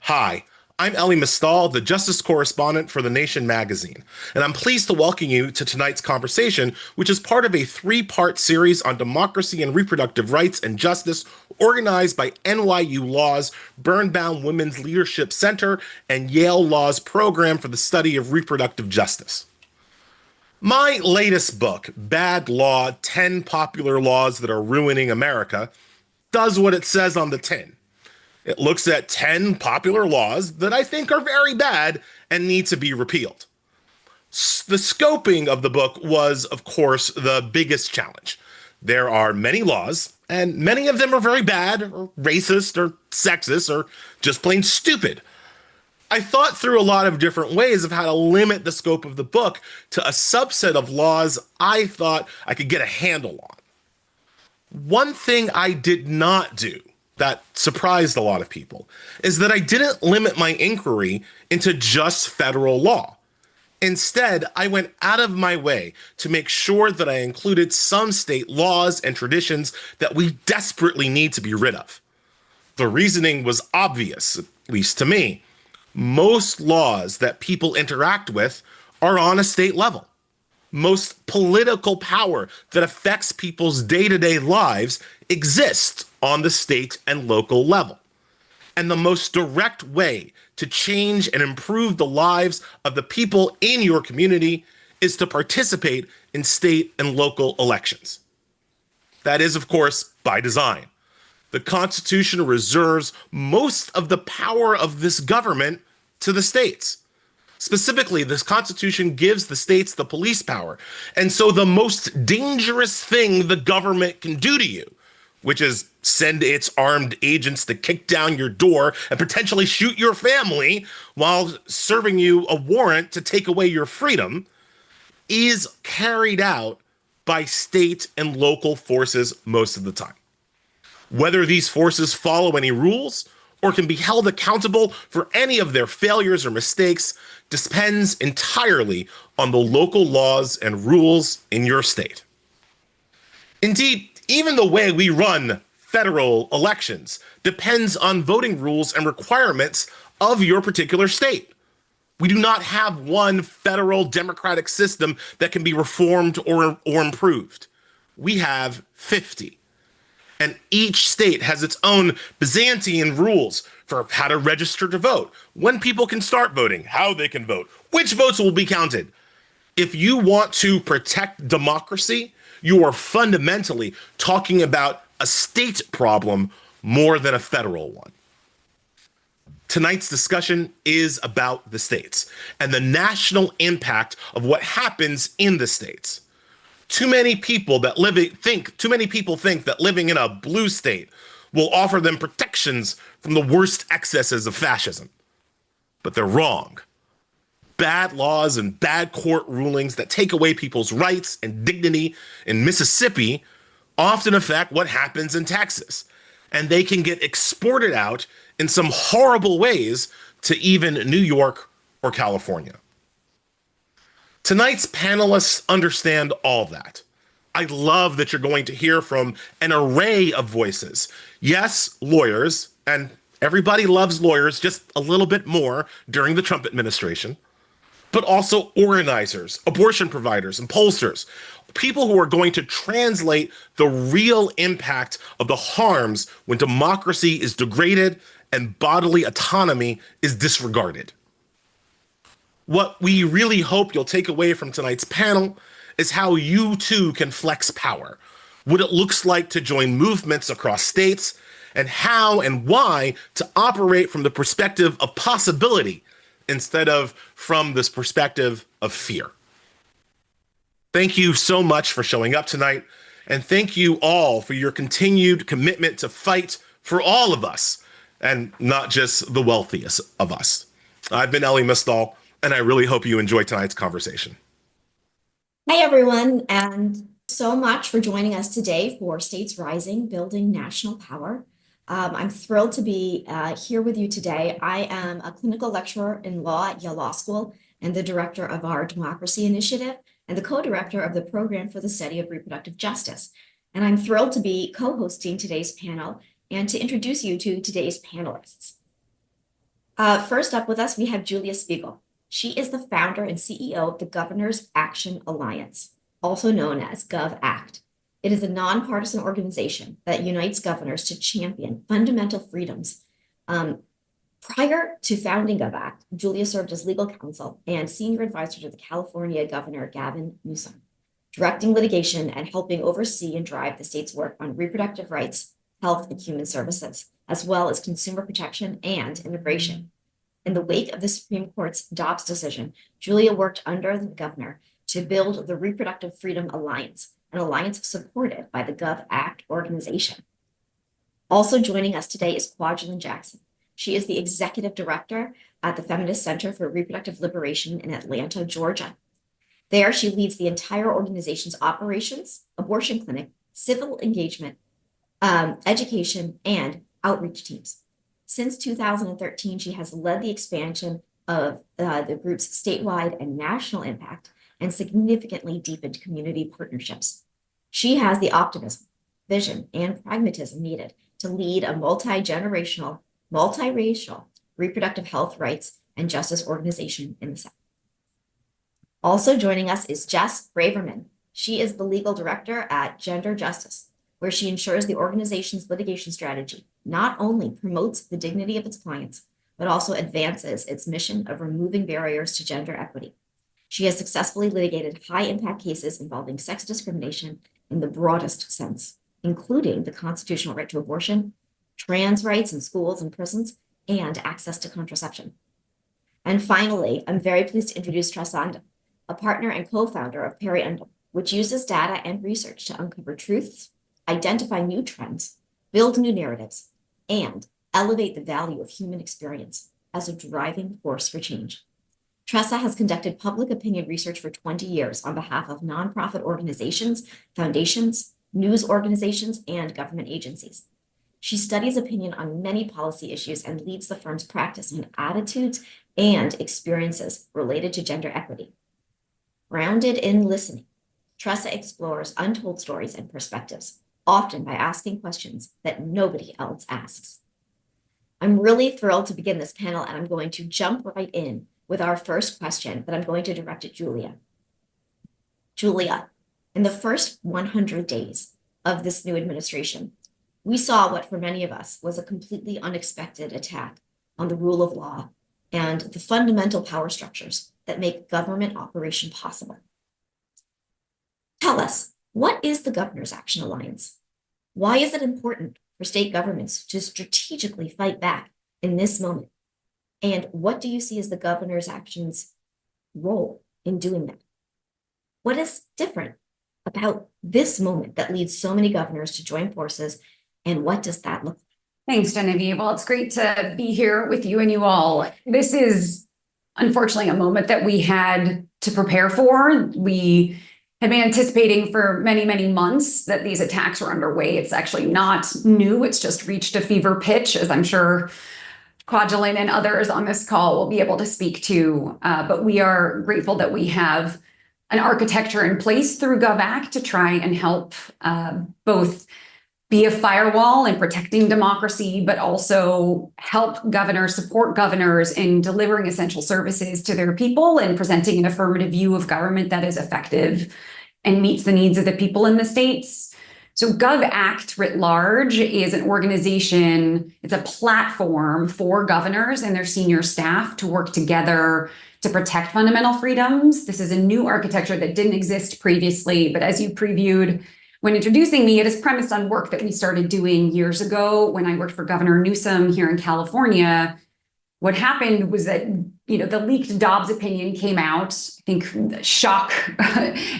Hi, I'm Ellie Mistal, the Justice Correspondent for The Nation magazine, and I'm pleased to welcome you to tonight's conversation, which is part of a three-part series on democracy and reproductive rights and justice organized by NYU Law's Birnbaum Women's Leadership Center and Yale Law's Program for the Study of Reproductive Justice. My latest book, Bad Law 10 Popular Laws That Are Ruining America, does what it says on the tin. It looks at 10 popular laws that I think are very bad and need to be repealed. The scoping of the book was, of course, the biggest challenge. There are many laws, and many of them are very bad, or racist, or sexist, or just plain stupid. I thought through a lot of different ways of how to limit the scope of the book to a subset of laws I thought I could get a handle on. One thing I did not do that surprised a lot of people is that I didn't limit my inquiry into just federal law. Instead, I went out of my way to make sure that I included some state laws and traditions that we desperately need to be rid of. The reasoning was obvious, at least to me. Most laws that people interact with are on a state level. Most political power that affects people's day-to-day lives exists on the state and local level. And the most direct way to change and improve the lives of the people in your community is to participate in state and local elections. That is, of course, by design. The Constitution reserves most of the power of this government to the states. Specifically, this Constitution gives the states the police power. And so the most dangerous thing the government can do to you, which is send its armed agents to kick down your door and potentially shoot your family while serving you a warrant to take away your freedom, is carried out by state and local forces most of the time. Whether these forces follow any rules or can be held accountable for any of their failures or mistakes depends entirely on the local laws and rules in your state. Indeed, even the way we run federal elections depends on voting rules and requirements of your particular state. We do not have one federal democratic system that can be reformed or improved. We have 50. And each state has its own Byzantine rules for how to register to vote, when people can start voting, how they can vote, which votes will be counted. If you want to protect democracy, you are fundamentally talking about a state problem more than a federal one. Tonight's discussion is about the states and the national impact of what happens in the states. Too many people think that living in a blue state will offer them protections from the worst excesses of fascism. But they're wrong. Bad laws and bad court rulings that take away people's rights and dignity in Mississippi often affect what happens in Texas. And they can get exported out in some horrible ways to even New York or California. Tonight's panelists understand all that. I love that you're going to hear from an array of voices. Yes, lawyers, and everybody loves lawyers just a little bit more during the Trump administration, but also organizers, abortion providers, and pollsters, people who are going to translate the real impact of the harms when democracy is degraded and bodily autonomy is disregarded. What we really hope you'll take away from tonight's panel is how you too can flex power, what it looks like to join movements across states, and how and why to operate from the perspective of possibility instead of from this perspective of fear. Thank you so much for showing up tonight, and thank you all for your continued commitment to fight for all of us, and not just the wealthiest of us. I've been Ellie Mistal, and I really hope you enjoy tonight's conversation. Hi, everyone, and so much for joining us today for States Rising, Building National Power. I'm thrilled to be here with you today. I am a clinical lecturer in law at Yale Law School and the director of our Democracy Initiative and the co-director of the Program for the Study of Reproductive Justice. And I'm thrilled to be co-hosting today's panel and to introduce you to today's panelists. First up with us, we have Julia Spiegel. She is the founder and CEO of the Governor's Action Alliance, also known as GovAct. It is a nonpartisan organization that unites governors to champion fundamental freedoms. Prior to founding GovAct, Julia served as legal counsel and senior advisor to the California Governor Gavin Newsom, directing litigation and helping oversee and drive the state's work on reproductive rights, health, and human services, as well as consumer protection and immigration. In the wake of the Supreme Court's Dobbs decision, Julia worked under the governor to build the Reproductive Freedom Alliance, an alliance supported by the GovAct organization. Also joining us today is Kwajalein Jackson. She is the executive director at the Feminist Center for Reproductive Liberation in Atlanta, Georgia. There, she leads the entire organization's operations, abortion clinic, civil engagement, education, and outreach teams. Since 2013, she has led the expansion of the group's statewide and national impact and significantly deepened community partnerships. She has the optimism, vision, and pragmatism needed to lead a multi-generational, multiracial reproductive health rights and justice organization in the South. Also joining us is Jess Braverman. She is the legal director at Gender Justice, where she ensures the organization's litigation strategy not only promotes the dignity of its clients, but also advances its mission of removing barriers to gender equity. She has successfully litigated high-impact cases involving sex discrimination in the broadest sense, including the constitutional right to abortion, trans rights in schools and prisons, and access to contraception. And finally, I'm very pleased to introduce Tressa, a partner and co-founder of Perry Undum, which uses data and research to uncover truths, identify new trends, build new narratives, and elevate the value of human experience as a driving force for change. Tressa has conducted public opinion research for 20 years on behalf of nonprofit organizations, foundations, news organizations, and government agencies. She studies opinion on many policy issues and leads the firm's practice on attitudes and experiences related to gender equity. Grounded in listening, Tressa explores untold stories and perspectives, often by asking questions that nobody else asks. I'm really thrilled to begin this panel, and I'm going to jump right in with our first question that I'm going to direct at Julia. Julia, in the first 100 days of this new administration, we saw what for many of us was a completely unexpected attack on the rule of law and the fundamental power structures that make government operation possible. Tell us, what is the Governor's Action Alliance? Why is it important for state governments to strategically fight back in this moment? And what do you see as the Governor's Action's role in doing that? What is different about this moment that leads so many governors to join forces, and what does that look like? Thanks, Genevieve. Well, it's great to be here with you and you all. This is unfortunately a moment that we had to prepare for. We had been anticipating for many, many months that these attacks were underway. It's actually not new. It's just reached a fever pitch, as I'm sure Kwajalein and others on this call will be able to speak to. But we are grateful that we have an architecture in place through GovAct to try and help both be a firewall in protecting democracy, but also help governors, support governors in delivering essential services to their people and presenting an affirmative view of government that is effective and meets the needs of the people in the states. So GovAct writ large is an organization, it's a platform for governors and their senior staff to work together to protect fundamental freedoms. This is a new architecture that didn't exist previously, but as you previewed when introducing me, it is premised on work that we started doing years ago when I worked for Governor Newsom here in California. What happened was that, the leaked Dobbs opinion came out. I think shock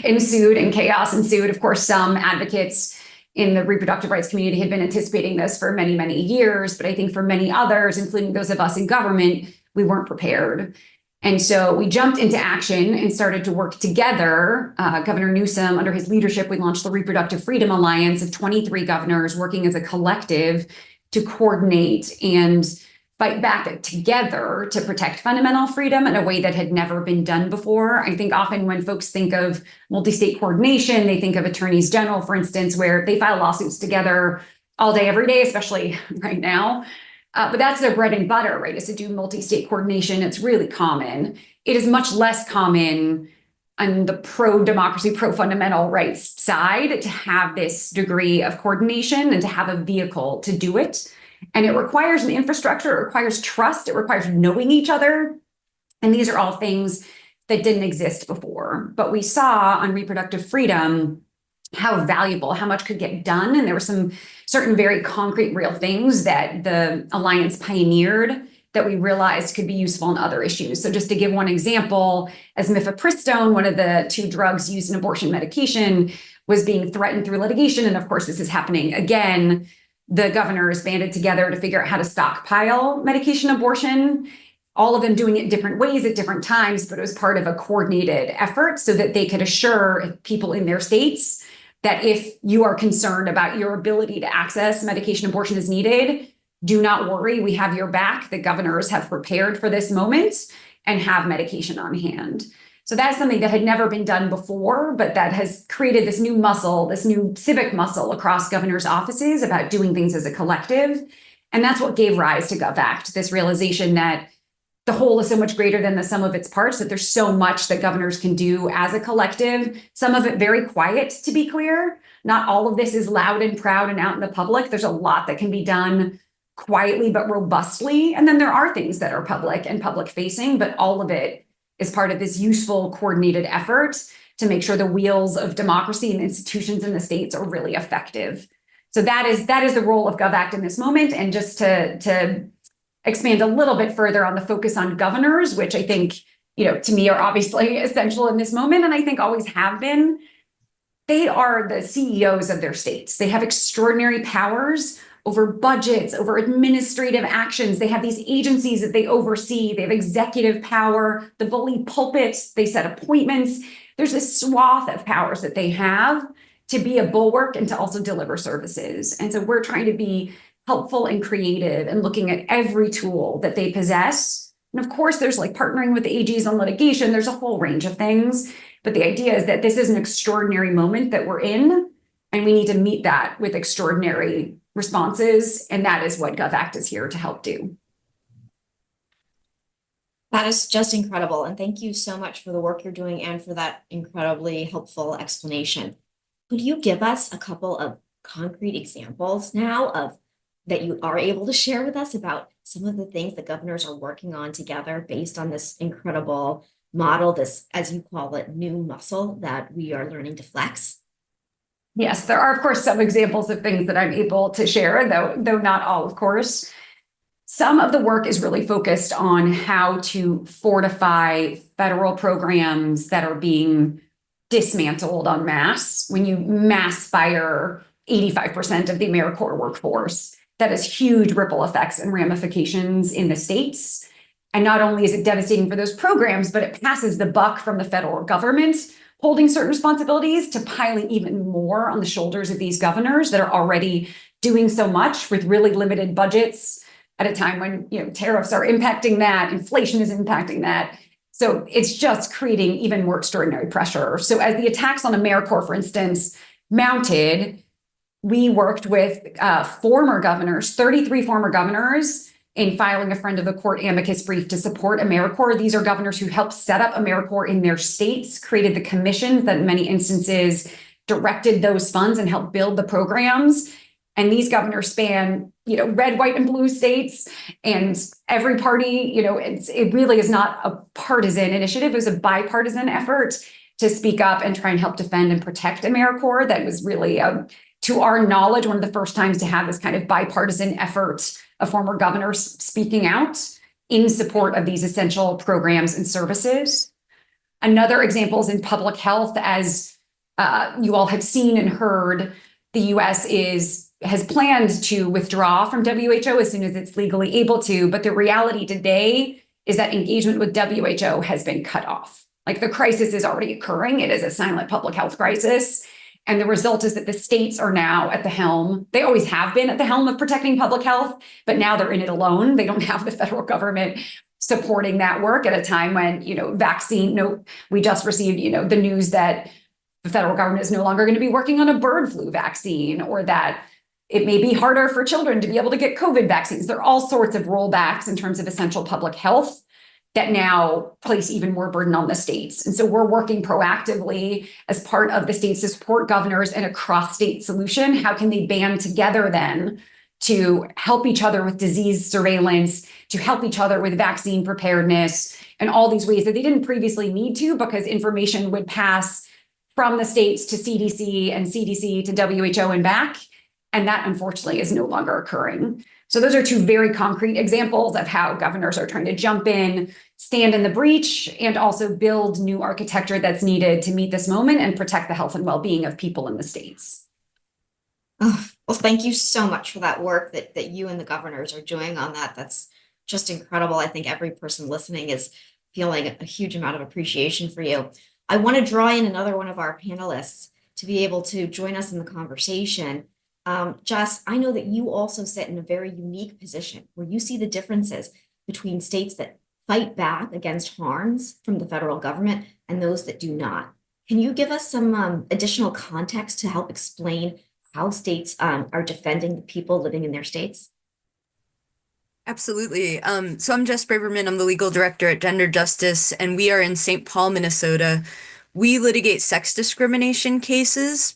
ensued and chaos ensued. Of course, some advocates in the reproductive rights community had been anticipating this for many, many years. But I think for many others, including those of us in government, we weren't prepared. And so we jumped into action and started to work together. Governor Newsom, under his leadership, we launched the Reproductive Freedom Alliance of 23 governors working as a collective to coordinate and fight back together to protect fundamental freedom in a way that had never been done before. I think often when folks think of multi-state coordination, they think of attorneys general, for instance, where they file lawsuits together all day, every day, especially right now. But that's their bread and butter, right? Is to do multi-state coordination. It's really common. It is much less common on the pro-democracy, pro-fundamental rights side to have this degree of coordination and to have a vehicle to do it. And it requires an infrastructure, it requires trust, it requires knowing each other. And these are all things that didn't exist before. But we saw on reproductive freedom how valuable, how much could get done. And there were some certain very concrete, real things that the Alliance pioneered that we realized could be useful in other issues. So just to give one example, as mifepristone, one of the 2 drugs used in abortion medication, was being threatened through litigation. And of course, this is happening again. The governors banded together to figure out how to stockpile medication abortion, all of them doing it different ways at different times, but it was part of a coordinated effort so that they could assure people in their states that if you are concerned about your ability to access medication abortion as needed, do not worry, we have your back. The governors have prepared for this moment and have medication on hand. So that's something that had never been done before, but that has created this new muscle, this new civic muscle across governors' offices about doing things as a collective. And that's what gave rise to GovAct, this realization that the whole is so much greater than the sum of its parts, that there's so much that governors can do as a collective, some of it very quiet, to be clear. Not all of this is loud and proud and out in the public. There's a lot that can be done quietly but robustly. And then there are things that are public and public facing, but all of it is part of this useful coordinated effort to make sure the wheels of democracy and institutions in the states are really effective. So that is the role of GovAct in this moment. And just to expand a little bit further on the focus on governors, which I think, to me are obviously essential in this moment, and I think always have been. They are the CEOs of their states. They have extraordinary powers over budgets, over administrative actions. They have these agencies that they oversee. They have executive power, the bully pulpit. They set appointments. There's this swath of powers that they have to be a bulwark and to also deliver services. And so we're trying to be helpful and creative and looking at every tool that they possess. And of course, there's like partnering with the AGs on litigation. There's a whole range of things. But the idea is that this is an extraordinary moment that we're in, and we need to meet that with extraordinary responses. And that is what GovAct is here to help do. That is just incredible. And thank you so much for the work you're doing and for that incredibly helpful explanation. Could you give us a couple of concrete examples now of that you are able to share with us about some of the things that governors are working on together based on this incredible model, this, as you call it, new muscle that we are learning to flex? Yes, there are, of course, some examples of things that I'm able to share, though not all, of course. Some of the work is really focused on how to fortify federal programs that are being dismantled en masse. When you mass fire 85% of the AmeriCorps workforce, that has huge ripple effects and ramifications in the states. And not only is it devastating for those programs, but it passes the buck from the federal government holding certain responsibilities to piling even more on the shoulders of these governors that are already doing so much with really limited budgets at a time when tariffs are impacting that, inflation is impacting that. So it's just creating even more extraordinary pressure. So as the attacks on AmeriCorps, for instance, mounted, we worked with former governors, 33 former governors, in filing a friend of the court amicus brief to support AmeriCorps. These are governors who helped set up AmeriCorps in their states, created the commissions that in many instances directed those funds and helped build the programs. And these governors span, red, white, and blue states, and every party, it really is not a partisan initiative. It was a bipartisan effort to speak up and try and help defend and protect AmeriCorps. That was really, to our knowledge, one of the first times to have this kind of bipartisan effort of former governors speaking out in support of these essential programs and services. Another example is in public health. As you all have seen and heard, the US has planned to withdraw from WHO as soon as it's legally able to, but the reality today is that engagement with WHO has been cut off. Like, the crisis is already occurring. It is a silent public health crisis. And the result is that the states are now at the helm. They always have been at the helm of protecting public health, but now they're in it alone. They don't have the federal government supporting that work at a time when, we just received, the news that the federal government is no longer going to be working on a bird flu vaccine, or that It may be harder for children to be able to get COVID vaccines. There are all sorts of rollbacks in terms of essential public health that now place even more burden on the states. And so we're working proactively as part of the states to support governors in a cross-state solution. How can they band together then to help each other with disease surveillance, to help each other with vaccine preparedness, and all these ways that they didn't previously need to, because information would pass from the states to CDC and CDC to WHO and back. And that unfortunately is no longer occurring. So those are two very concrete examples of how governors are trying to jump in, stand in the breach, and also build new architecture that's needed to meet this moment and protect the health and well-being of people in the states. Oh, well, thank you so much for that work that you and the governors are doing on that. That's just incredible. I think every person listening is feeling a huge amount of appreciation for you. I want to draw in another one of our panelists to be able to join us in the conversation. Jess, I know that you also sit in a very unique position where you see the differences between states that fight back against harms from the federal government and those that do not. Can you give us some additional context to help explain how states are defending the people living in their states? Absolutely. So I'm Jess Braverman. I'm the legal director at Gender Justice, and we are in St. Paul, Minnesota. We litigate sex discrimination cases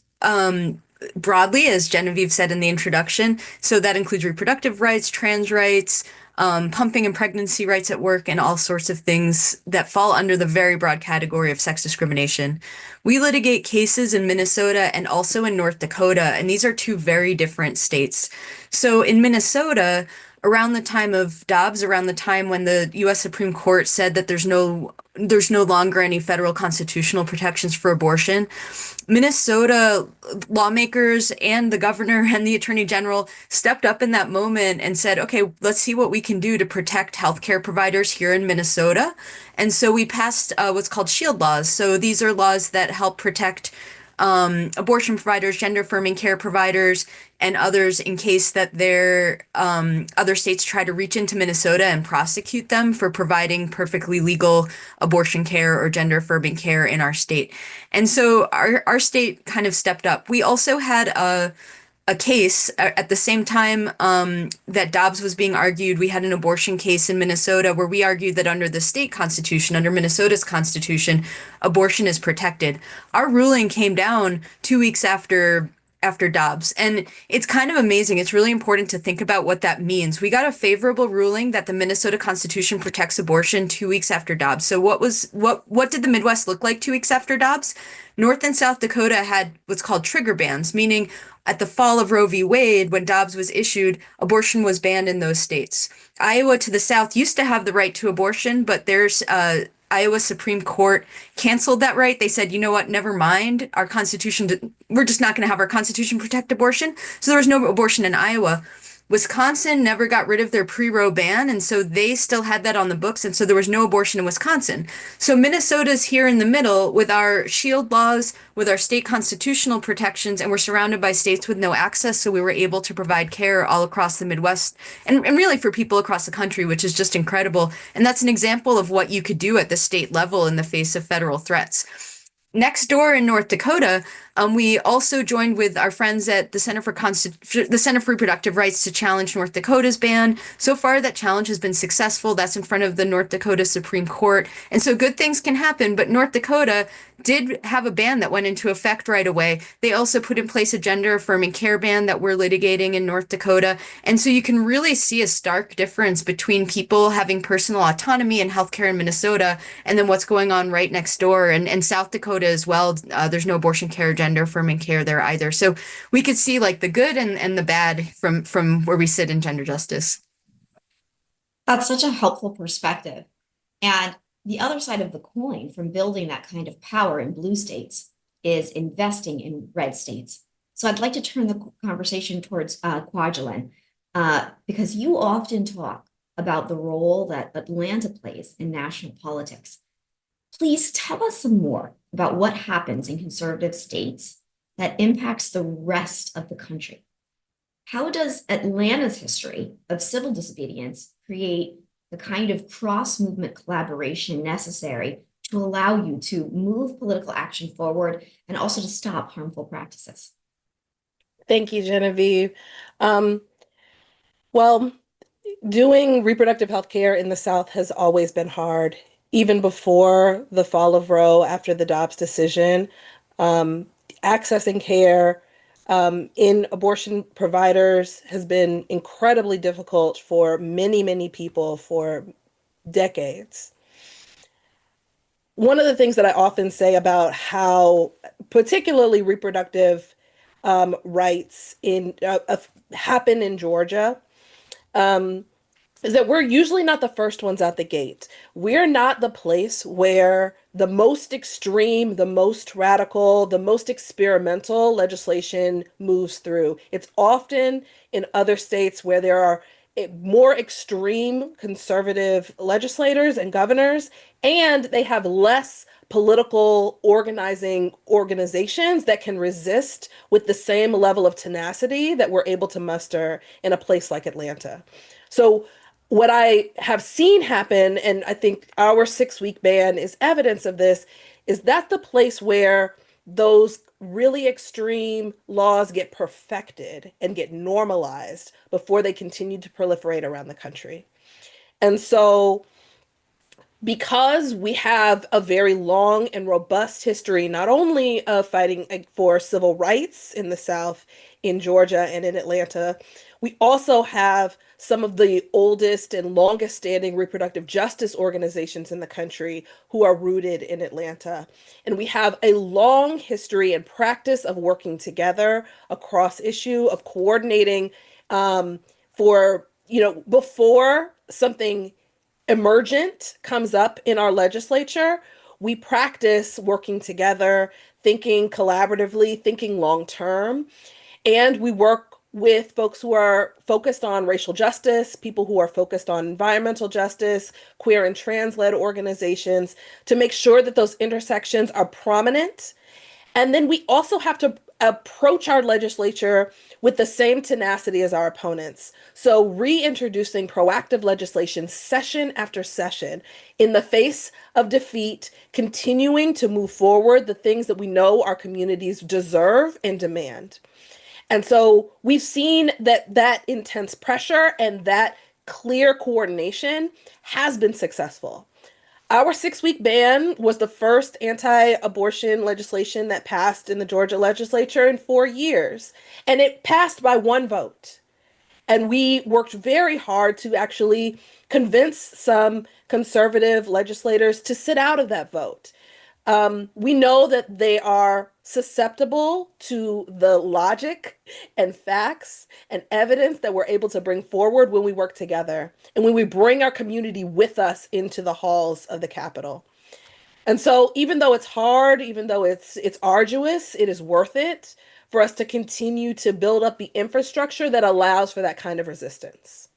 broadly, as Genevieve said in the introduction. So that includes reproductive rights, trans rights, pumping and pregnancy rights at work, and all sorts of things that fall under the very broad category of sex discrimination. We litigate cases in Minnesota and also in North Dakota, and these are two very different states. So in Minnesota, around the time of Dobbs, around the time when the U.S. Supreme Court said that there's no longer any federal constitutional protections for abortion, Minnesota lawmakers and the governor and the attorney general stepped up in that moment and said, okay, let's see what we can do to protect healthcare providers here in Minnesota. And so we passed what's called SHIELD laws. So these are laws that help protect abortion providers, gender affirming care providers, and others in case that their other states try to reach into Minnesota and prosecute them for providing perfectly legal abortion care or gender affirming care in our state. And so our state kind of stepped up. We also had a case at the same time that Dobbs was being argued. We had an abortion case in Minnesota where we argued that under the state constitution, under Minnesota's constitution, abortion is protected. Our ruling came down 2 weeks after Dobbs. And it's kind of amazing. It's really important to think about what that means. We got a favorable ruling that the Minnesota Constitution protects abortion 2 weeks after Dobbs. So what did the Midwest look like 2 weeks after Dobbs? North and South Dakota had what's called trigger bans, meaning at the fall of Roe v. Wade, when Dobbs was issued, abortion was banned in those states. Iowa to the south used to have the right to abortion, but there's Iowa Supreme Court canceled that right. They said, you know what, never mind. Our Constitution, we're just not going to have our Constitution protect abortion. So there was no abortion in Iowa. Wisconsin never got rid of their pre-Roe ban, and so they still had that on the books, and so there was no abortion in Wisconsin. So Minnesota's here in the middle with our SHIELD laws, with our state constitutional protections, and we're surrounded by states with no access, so we were able to provide care all across the Midwest, and really for people across the country, which is just incredible. And that's an example of what you could do at the state level in the face of federal threats. Next door in North Dakota, we also joined with our friends at the Center for Reproductive Rights to challenge North Dakota's ban. So far, that challenge has been successful. That's in front of the North Dakota Supreme Court. And so good things can happen, but North Dakota did have a ban that went into effect right away. They also put in place a gender affirming care ban that we're litigating in North Dakota. And so you can really see a stark difference between people having personal autonomy and healthcare in Minnesota and then what's going on right next door. And South Dakota as well, there's no abortion care, gender affirming care there either. So we could see like the good and the bad from where we sit in gender justice. That's such a helpful perspective. And the other side of the coin from building that kind of power in blue states is investing in red states. So I'd like to turn the conversation towards Kwajalein, because you often talk about the role that Atlanta plays in national politics. Please tell us some more about what happens in conservative states that impacts the rest of the country. How does Atlanta's history of civil disobedience create the kind of cross-movement collaboration necessary to allow you to move political action forward and also to stop harmful practices? Thank you, Genevieve. Um, well, doing reproductive health care in the South has always been hard. Even before the fall of Roe, after the Dobbs decision, um, accessing care in abortion providers has been incredibly difficult for many, many people for decades. One of the things that I often say about how, particularly reproductive rights happen in Georgia, um, is that we're usually not the first ones out the gate. We're not the place where the most extreme, the most radical, the most experimental legislation moves through. It's often in other states where there are more extreme conservative legislators and governors, and they have less political organizing organizations that can resist with the same level of tenacity that we're able to muster in a place like Atlanta. So what I have seen happen, and I think our 6 week ban is evidence of this, is that the place where those really extreme laws get perfected and get normalized before they continue to proliferate around the country. And so because we have a very long and robust history, not only of fighting for civil rights in the South, in Georgia, and in Atlanta, we also have some of the oldest and longest standing reproductive justice organizations in the country who are rooted in Atlanta. And we have a long history and practice of working together across issue, of coordinating before something emergent comes up in our legislature, we practice working together, thinking collaboratively, thinking long term, and we work with folks who are focused on racial justice, people who are focused on environmental justice, queer and trans-led organizations to make sure that those intersections are prominent. And then we also have to approach our legislature with the same tenacity as our opponents. So, reintroducing proactive legislation session after session in the face of defeat, continuing to move forward the things that we know our communities deserve and demand. And so, we've seen that intense pressure and that clear coordination has been successful. Our 6 week ban was the first anti-abortion legislation that passed in the Georgia legislature in 4 years, and it passed by one vote. And we worked very hard to actually convince some conservative legislators to sit out of that vote. We know that they are susceptible to the logic and facts and evidence that we're able to bring forward when we work together and when we bring our community with us into the halls of the Capitol. And so even though it's hard, even though it's arduous, it is worth it for us to continue to build up the infrastructure that allows for that kind of resistance.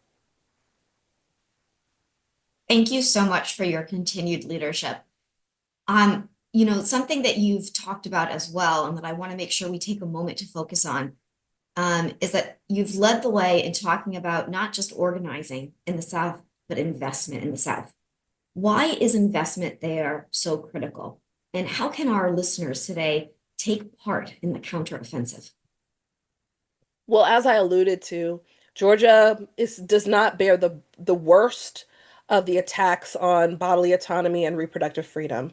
Thank you so much for your continued leadership. Something that you've talked about as well, and that I want to make sure we take a moment to focus on, is that you've led the way in talking about not just organizing in the South, but investment in the South. Why is investment there so critical? And how can our listeners today take part in the counteroffensive? Well, as I alluded to, Georgia does not bear the worst of the attacks on bodily autonomy and reproductive freedom.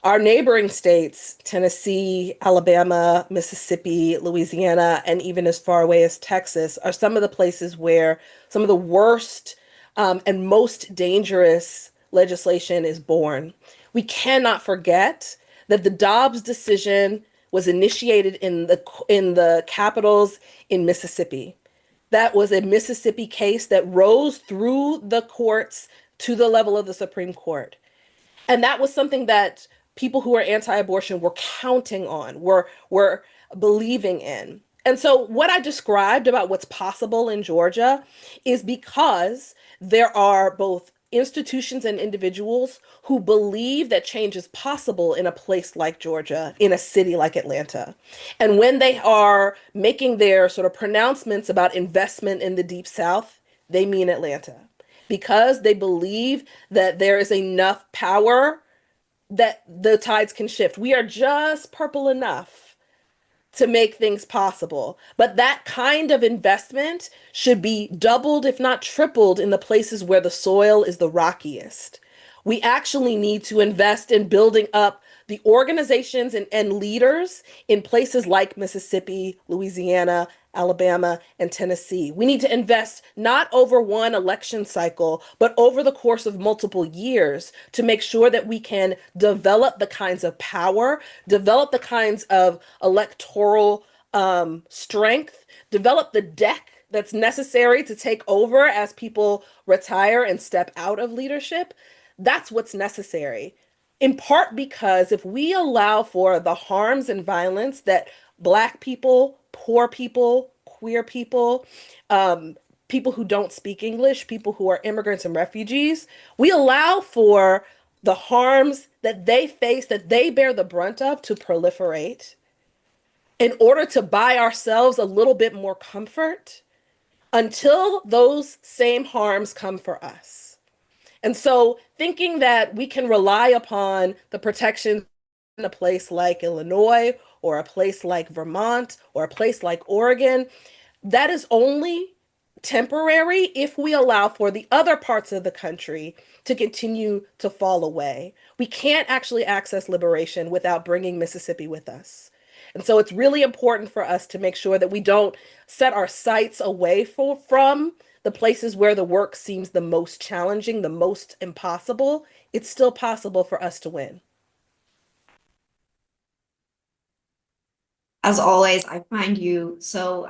Our neighboring states, Tennessee, Alabama, Mississippi, Louisiana, and even as far away as Texas, are some of the places where some of the worst and most dangerous legislation is born. We cannot forget that the Dobbs decision was initiated in the capitals in Mississippi. That was a Mississippi case that rose through the courts to the level of the Supreme Court. And that was something that people who are anti-abortion were counting on, were believing in. And so what I described about what's possible in Georgia is because there are both institutions and individuals who believe that change is possible in a place like Georgia, in a city like Atlanta. And when they are making their sort of pronouncements about investment in the Deep South, they mean Atlanta, because they believe that there is enough power that the tides can shift. We are just purple enough to make things possible. But that kind of investment should be doubled, if not tripled, in the places where the soil is the rockiest. We actually need to invest in building up the organizations and leaders in places like Mississippi, Louisiana, Alabama, and Tennessee. We need to invest not over one election cycle, but over the course of multiple years to make sure that we can develop the kinds of power, develop the kinds of electoral strength, develop the deck that's necessary to take over as people retire and step out of leadership. That's what's necessary. In part because if we allow for the harms and violence that Black people, poor people, queer people, people who don't speak English, people who are immigrants and refugees, we allow for the harms that they face, that they bear the brunt of, to proliferate in order to buy ourselves a little bit more comfort until those same harms come for us. And so thinking that we can rely upon the protections in a place like Illinois or a place like Vermont or a place like Oregon, that is only temporary if we allow for the other parts of the country to continue to fall away. We can't actually access liberation without bringing Mississippi with us. And so it's really important for us to make sure that we don't set our sights away from the places where the work seems the most challenging, the most impossible. It's still possible for us to win. As always, I find you so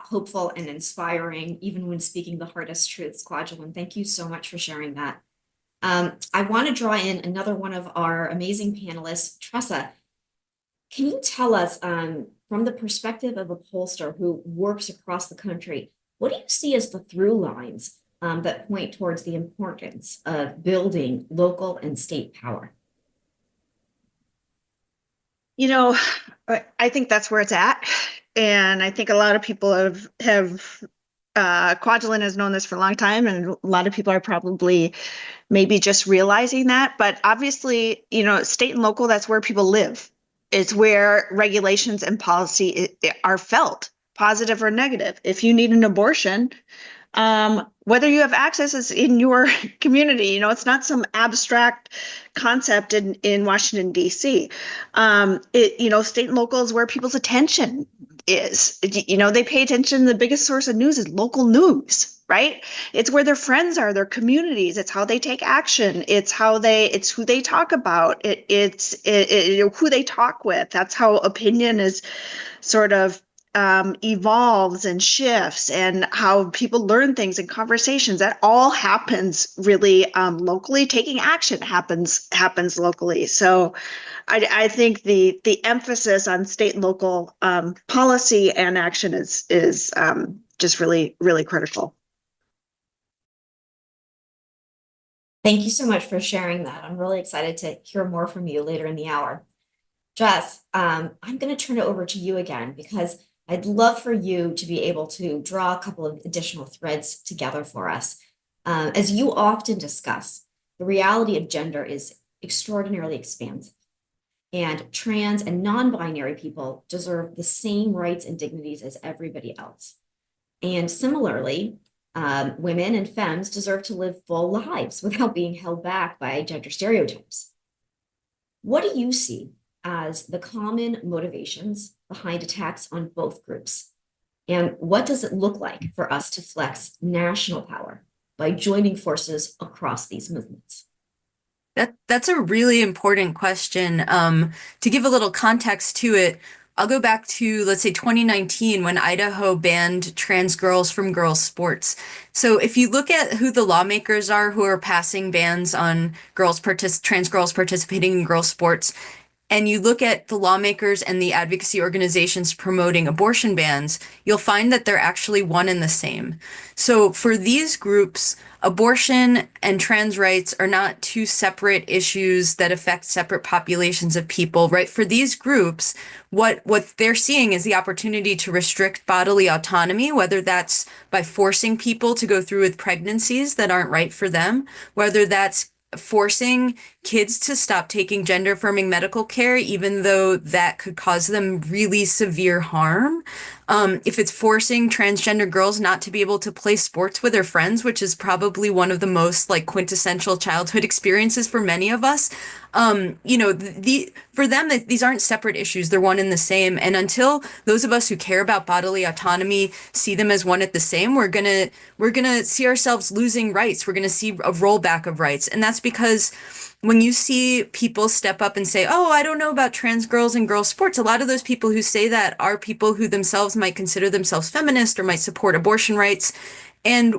hopeful and inspiring, even when speaking the hardest truths, Kwajalein. Thank you so much for sharing that. I want to draw in another one of our amazing panelists, Tressa. Can you tell us, from the perspective of a pollster who works across the country, what do you see as the through lines that point towards the importance of building local and state power? You know, I think that's where it's at. And I think a lot of people have Kwajalein has known this for a long time, and a lot of people are probably maybe just realizing that. But obviously, you know, state and local, that's where people live. It's where regulations and policy are felt, positive or negative. If you need an abortion, whether you have access is in your community. You know, it's not some abstract concept in Washington, D.C. You know, state and local is where people's attention is. You know, they pay attention. The biggest source of news is local news, right? It's where their friends are, their communities. It's how they take action. It's who they talk about. It's who they talk with. That's how opinion is sort of evolves and shifts, and how people learn things in conversations. That all happens really locally. Taking action happens locally. So I think the emphasis on state and local policy and action is just really, really critical. Thank you so much for sharing that. I'm really excited to hear more from you later in the hour. Jess, I'm going to turn it over to you again, because I'd love for you to be able to draw a couple of additional threads together for us. As you often discuss, the reality of gender is extraordinarily expansive, and trans and non-binary people deserve the same rights and dignities as everybody else. And similarly, women and femmes deserve to live full lives without being held back by gender stereotypes. What do you see as the common motivations behind attacks on both groups? And what does it look like for us to flex national power by joining forces across these movements? That's a really important question. To give a little context to it, I'll go back to, let's say, 2019, when Idaho banned trans girls from girls' sports. So if you look at who the lawmakers are who are passing bans on trans girls participating in girls' sports, and you look at the lawmakers and the advocacy organizations promoting abortion bans, you'll find that they're actually one and the same. So for these groups, abortion and trans rights are not two separate issues that affect separate populations of people, right? For these groups, what they're seeing is the opportunity to restrict bodily autonomy, whether that's by forcing people to go through with pregnancies that aren't right for them, whether that's forcing kids to stop taking gender affirming medical care, even though that could cause them really severe harm. If it's forcing transgender girls not to be able to play sports with their friends, which is probably one of the most like quintessential childhood experiences for many of us, for them, these aren't separate issues. They're one and the same. And until those of us who care about bodily autonomy see them as one at the same, we're gonna see ourselves losing rights. We're gonna see a rollback of rights. And that's because when you see people step up and say, "Oh, I don't know about trans girls and girls sports," a lot of those people who say that are people who themselves might consider themselves feminist or might support abortion rights. And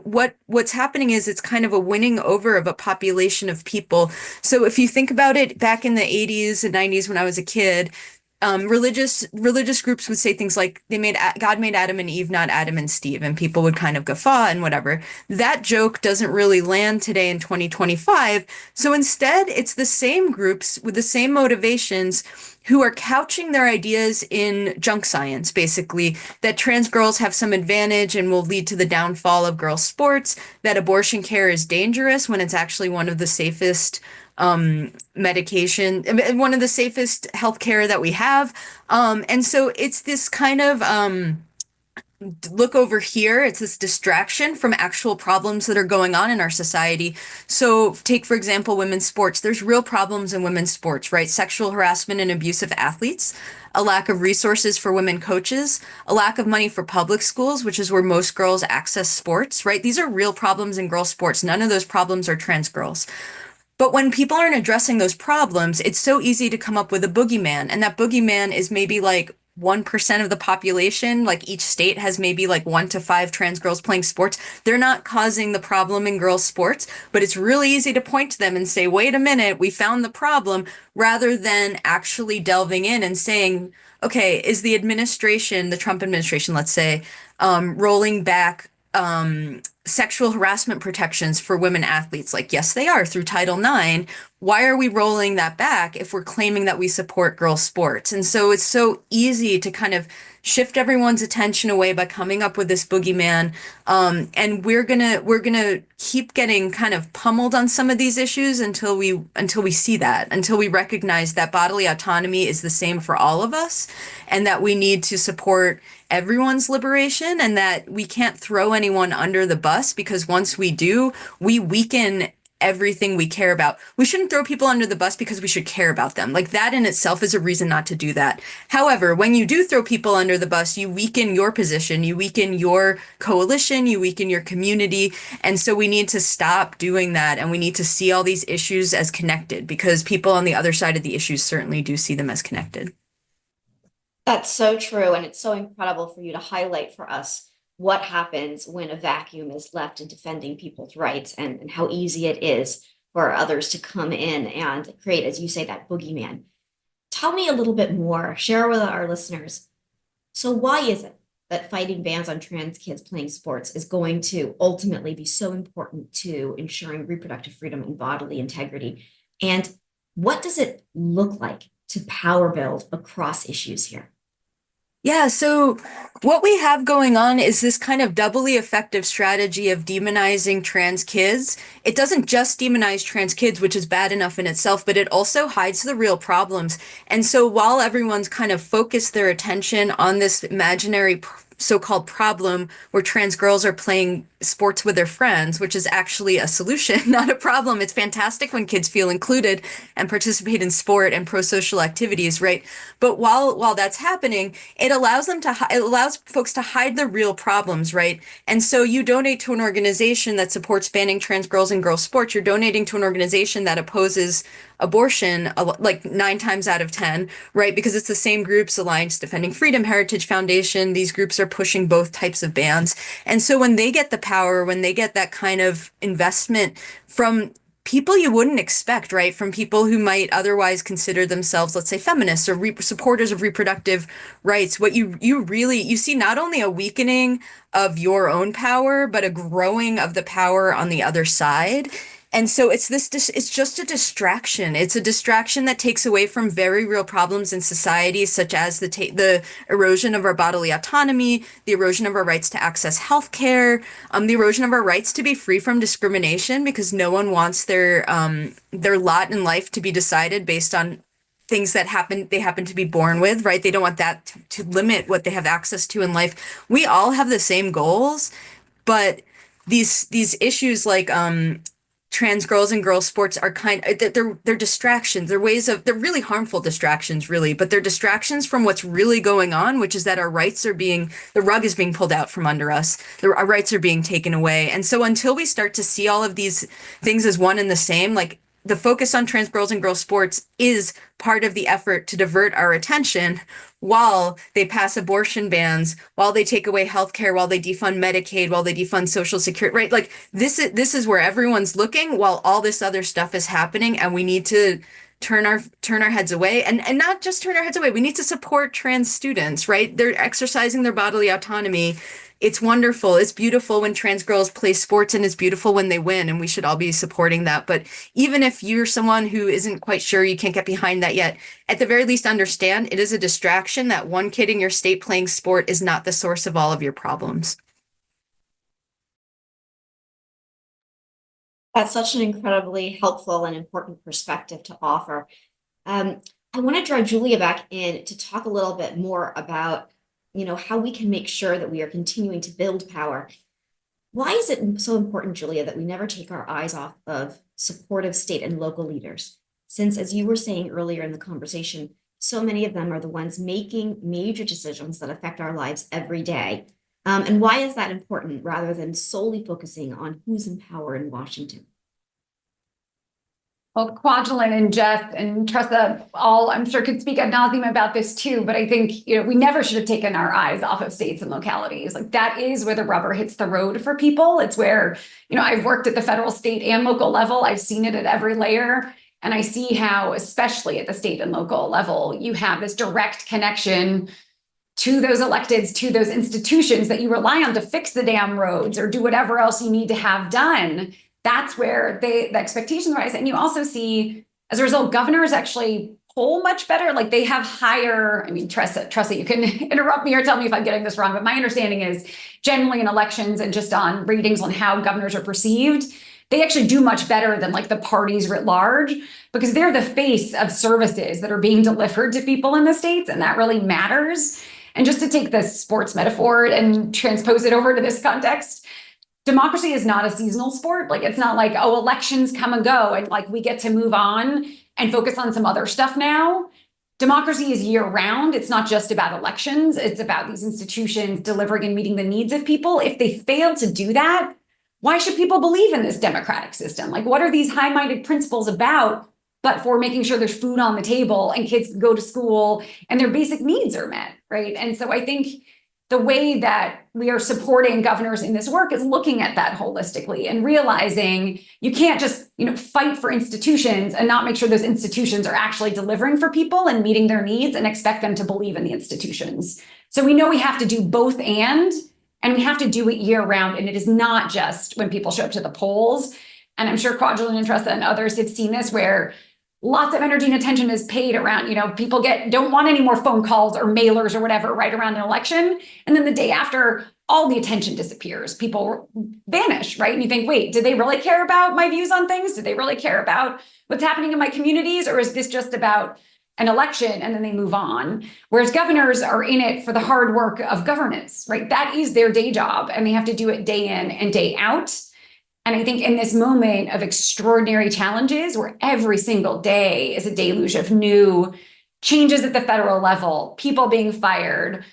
what's happening is it's kind of a winning over of a population of people. So if you think about it, back in the 80s and 90s when I was a kid, religious groups would say things like God made Adam and Eve, not Adam and Steve, and people would kind of guffaw and whatever. That joke doesn't really land today in 2025. So instead, it's the same groups with the same motivations who are couching their ideas in junk science, basically, that trans girls have some advantage and will lead to the downfall of girls' sports, that abortion care is dangerous when it's actually one of the safest medication, one of the safest healthcare that we have. And so it's this kind of look over here, it's this distraction from actual problems that are going on in our society. So take, for example, women's sports. There's real problems in women's sports, right? Sexual harassment and abuse of athletes, a lack of resources for women coaches, a lack of money for public schools, which is where most girls access sports, right? These are real problems in girls' sports. None of those problems are trans girls. But when people aren't addressing those problems, it's so easy to come up with a boogeyman. And that boogeyman is maybe like 1% of the population. Like each state has maybe like 1 to 5 trans girls playing sports. They're not causing the problem in girls' sports, but it's really easy to point to them and say, wait a minute, we found the problem, rather than actually delving in and saying, okay, is the administration, the Trump administration, let's say, rolling back sexual harassment protections for women athletes? Like, yes, they are through Title IX. Why are we rolling that back if we're claiming that we support girls' sports? And so it's so easy to kind of shift everyone's attention away by coming up with this boogeyman. And we're gonna keep getting kind of pummeled on some of these issues until we see that, until we recognize that bodily autonomy is the same for all of us, and that we need to support everyone's liberation, and that we can't throw anyone under the bus, because once we do, we weaken everything we care about. We shouldn't throw people under the bus because we should care about them. Like, that in itself is a reason not to do that. However, when you do throw people under the bus, you weaken your position, you weaken your coalition, you weaken your community. And so we need to stop doing that, and we need to see all these issues as connected, because people on the other side of the issues certainly do see them as connected. That's so true. And it's so incredible for you to highlight for us what happens when a vacuum is left in defending people's rights, and how easy it is for others to come in and create, as you say, that boogeyman. Tell me a little bit more, share with our listeners. So why is it that fighting bans on trans kids playing sports is going to ultimately be so important to ensuring reproductive freedom and bodily integrity? And what does it look like to power build across issues here? Yeah, so what we have going on is this kind of doubly effective strategy of demonizing trans kids. It doesn't just demonize trans kids, which is bad enough in itself, but it also hides the real problems. And so while everyone's kind of focused their attention on this imaginary so-called problem where trans girls are playing sports with their friends, which is actually a solution, not a problem. It's fantastic when kids feel included and participate in sport and pro-social activities, right? But while that's happening, it allows folks to hide the real problems, right? And so you donate to an organization that supports banning trans girls in girls' sports. You're donating to an organization that opposes abortion like 9 times out of 10, right? Because it's the same groups: Alliance Defending Freedom, Heritage Foundation. These groups are pushing both types of bans. And so when they get the power, when they get that kind of investment from people you wouldn't expect, right? From people who might otherwise consider themselves, let's say, feminists or supporters of reproductive rights, what you see not only a weakening of your own power, but a growing of the power on the other side. And so it's just a distraction. It's a distraction that takes away from very real problems in society, such as the erosion of our bodily autonomy, the erosion of our rights to access healthcare, the erosion of our rights to be free from discrimination, because no one wants their lot in life to be decided based on things that they happen to be born with, right? They don't want that to limit what they have access to in life. We all have the same goals, but these issues like trans girls and girls sports are they're distractions. They're really harmful distractions, really, but they're distractions from what's really going on, which is that the rug is being pulled out from under us. Our rights are being taken away. And so until we start to see all of these things as one and the same, like the focus on trans girls and girls sports is part of the effort to divert our attention while they pass abortion bans, while they take away healthcare, while they defund Medicaid, while they defund Social Security, right? Like this is where everyone's looking while all this other stuff is happening, and we need to turn our heads away, and not just turn our heads away. We need to support trans students, right? They're exercising their bodily autonomy. It's wonderful. It's beautiful when trans girls play sports, and it's beautiful when they win, and we should all be supporting that. But even if you're someone who isn't quite sure, you can't get behind that yet, at the very least understand it is a distraction. That one kid in your state playing sport is not the source of all of your problems. That's such an incredibly helpful and important perspective to offer. I want to draw Julia back in to talk a little bit more about, how we can make sure that we are continuing to build power. Why is it so important, Julia, that we never take our eyes off of supportive state and local leaders? Since, as you were saying earlier in the conversation, so many of them are the ones making major decisions that affect our lives every day. And why is that important rather than solely focusing on who's in power in Washington? Well, Kwajalein and Jeff and Tressa all, I'm sure, could speak ad nauseum about this too, but I think, we never should have taken our eyes off of states and localities. Like that is where the rubber hits the road for people. It's where, I've worked at the federal, state, and local level. I've seen it at every layer. And I see how, especially at the state and local level, you have this direct connection to those electeds, to those institutions that you rely on to fix the damn roads or do whatever else you need to have done. That's where the expectations rise. And you also see, as a result, governors actually poll much better. Like they have higher, Tressa, you can interrupt me or tell me if I'm getting this wrong, but my understanding is generally in elections and just on ratings on how governors are perceived, they actually do much better than like the parties writ large, because they're the face of services that are being delivered to people in the states. And that really matters. And just to take this sports metaphor and transpose it over to this context, democracy is not a seasonal sport. Like it's not like, oh, elections come and go and like we get to move on and focus on some other stuff now. Democracy is year round. It's not just about elections. It's about these institutions delivering and meeting the needs of people. If they fail to do that, why should people believe in this democratic system? Like what are these high-minded principles about but for making sure there's food on the table and kids can go to school and their basic needs are met, right? And so I think the way that we are supporting governors in this work is looking at that holistically and realizing you can't just, fight for institutions and not make sure those institutions are actually delivering for people and meeting their needs and expect them to believe in the institutions. So we know we have to do both and we have to do it year round. And it is not just when people show up to the polls. And I'm sure Kwajalein and Tressa and others have seen this where lots of energy and attention is paid around, people don't want any more phone calls or mailers or whatever right around an election. And then the day after, all the attention disappears. People vanish, right? And you think, wait, did they really care about my views on things? Did they really care about what's happening in my communities? Or is this just about an election and then they move on? Whereas governors are in it for the hard work of governance, right? That is their day job and they have to do it day in and day out. And I think in this moment of extraordinary challenges where every single day is a deluge of new changes at the federal level, people being fired,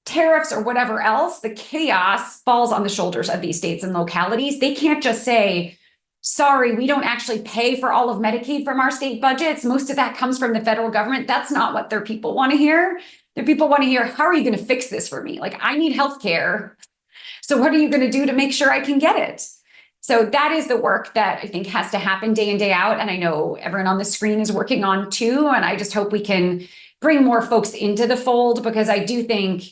tariffs or whatever else, the chaos falls on the shoulders of these states and localities. They can't just say, sorry, we don't actually pay for all of Medicaid from our state budgets. Most of that comes from the federal government. That's not what their people want to hear. Their people want to hear, how are you going to fix this for me? Like, I need healthcare. So what are you going to do to make sure I can get it? So that is the work that I think has to happen day in, day out. And I know everyone on the screen is working on too. And I just hope we can bring more folks into the fold, because I do think